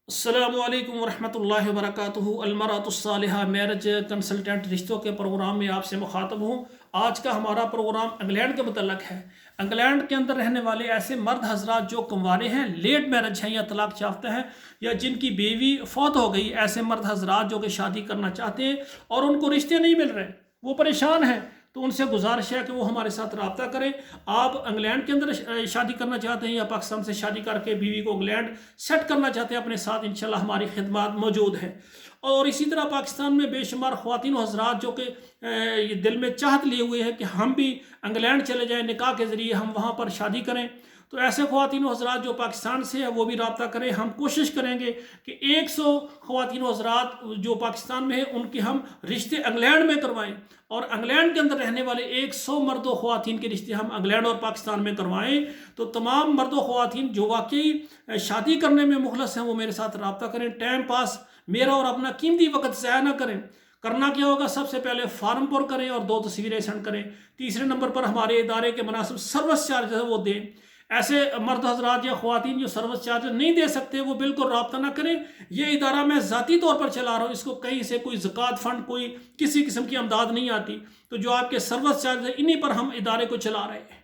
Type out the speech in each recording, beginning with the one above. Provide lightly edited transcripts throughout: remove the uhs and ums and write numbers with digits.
अस्सलामु अलैकुम वरहमतुल्लाहि वबरकातुहू। अलमरातुस्सालिहा मैरिज कंसल्टेंट रिश्तों के प्रोग्राम में आपसे मुखातब हूँ। आज का हमारा प्रोग्राम इंग्लैंड के मुतल्लक है। इंग्लैंड के अंदर रहने वाले ऐसे मर्द हजरात जो कुंवारे हैं, लेट मैरिज हैं या तलाक याफ्ता हैं, या जिनकी बीवी फौत हो गई, ऐसे मर्द हजरात जो कि शादी करना चाहते हैं और उनको रिश्ते नहीं मिल रहे, वो परेशान हैं, तो उनसे गुजारिश है कि वो हमारे साथ रब्ता करें। आप इंग्लैंड के अंदर शादी करना चाहते हैं या पाकिस्तान से शादी करके बीवी को इंग्लैंड सेट करना चाहते हैं अपने साथ, इंशाल्लाह हमारी खिदमत मौजूद है। और इसी तरह पाकिस्तान में बेशुमार ख्वातीन हजरात जो कि ये दिल में चाहत लिए हुए हैं कि हम भी इंग्लैंड चले जाएँ, निकाह के ज़रिए हम वहाँ पर शादी करें, तो ऐसे ख्वातीन हजरात जो पाकिस्तान से है वो भी रब्ता करें। हम कोशिश करेंगे कि 100 ख्वातीन हजरात जो पाकिस्तान में है उनके हम रिश्ते इंग्लैंड में करवाएं, और इंग्लैंड के अंदर रहने वाले 100 मर्दों ख्वातीन के रिश्ते हम इंग्लैंड और पाकिस्तान में करवाएं। तो तमाम मर्दों ख्वातीन जो वाकई शादी करने में मुखलस हैं वो मेरे साथ रब्ता करें। टाइम पास मेरा और अपना कीमती वक्त ज़ाया ना करें। करना क्या होगा, सबसे पहले फार्म पर करें और 2 तस्वीरें सेंड करें। तीसरे नंबर पर हमारे इदारे के मुनासिब सर्विस चार्ज है वो दें। ऐसे मर्द हजरात या ख्वातीन जो सर्विस चार्ज नहीं दे सकते वो बिल्कुल रब्ता ना करें। ये इदारा मैं ज़ाती तौर पर चला रहा हूँ, इसको कहीं से कोई ज़कात फंड, कोई किसी किस्म की अमदाद नहीं आती। तो जो आपके सर्विस चार्ज है इन्हीं पर हम इदारे को चला रहे हैं,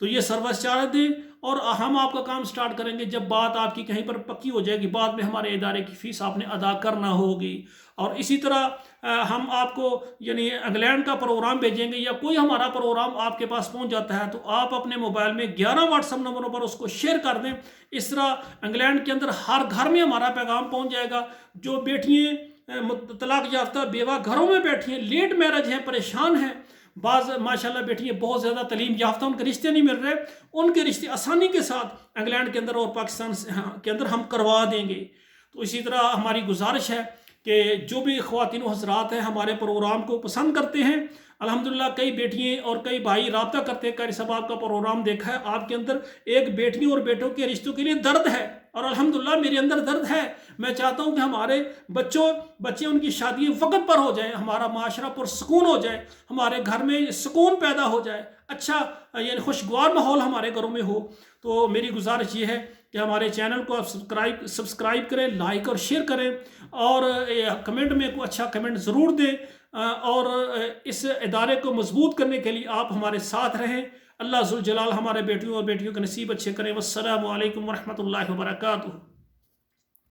तो ये सर्विस चार्ज दें और हम आपका काम स्टार्ट करेंगे जब बात आपकी कहीं पर पक्की हो जाएगी। बाद में हमारे इदारे की फ़ीस आपने अदा करना होगी। और इसी तरह हम आपको यानी इंग्लैंड का प्रोग्राम भेजेंगे या कोई हमारा प्रोग्राम आपके पास पहुंच जाता है तो आप अपने मोबाइल में 11 व्हाट्सएप नंबरों पर उसको शेयर कर दें। इस तरह इंग्लैंड के अंदर हर घर में हमारा पैगाम पहुँच जाएगा। जो बेटियाँ तलाक याफ्ता बेवा घरों में बैठी हैं, लेट मैरिज हैं, परेशान हैं, बाज़ माशाल्लाह बेटियाँ बहुत ज़्यादा तलीम याफ्ता, उनके रिश्ते नहीं मिल रहे, उनके रिश्ते आसानी के साथ इंग्लैंड के अंदर और पाकिस्तान के अंदर हम करवा देंगे। तो इसी तरह हमारी गुजारिश है कि जो भी ख्वातीन हजरात हैं हमारे प्रोग्राम को पसंद करते हैं, अल्हम्दुलिल्लाह कई बेटियाँ और कई भाई रब्ता करते हैं, कई सब आपका प्रोग्राम देखा है, आपके अंदर एक बेटियों और बेटों के रिश्तों के लिए दर्द है और अल्हम्दुलिल्लाह मेरे अंदर दर्द है। मैं चाहता हूं कि हमारे बच्चे उनकी शादी वक्त पर हो जाए, हमारा माशरा पुरसकून हो जाए, हमारे घर में सुकून पैदा हो जाए, अच्छा यानी खुशगवार माहौल हमारे घरों में हो। तो मेरी गुजारिश ये है कि हमारे चैनल को आप सब्सक्राइब करें, लाइक और शेयर करें, और कमेंट में कोई अच्छा कमेंट ज़रूर दें। और इस इदारे को मजबूत करने के लिए आप हमारे साथ रहें। अल्लाह ज़ुल जलाल हमारे बेटियों और बेटियों के नसीब अच्छे करें। वस्सलामु अलैकुम वरहमतुल्लाहि वबरकातुहू।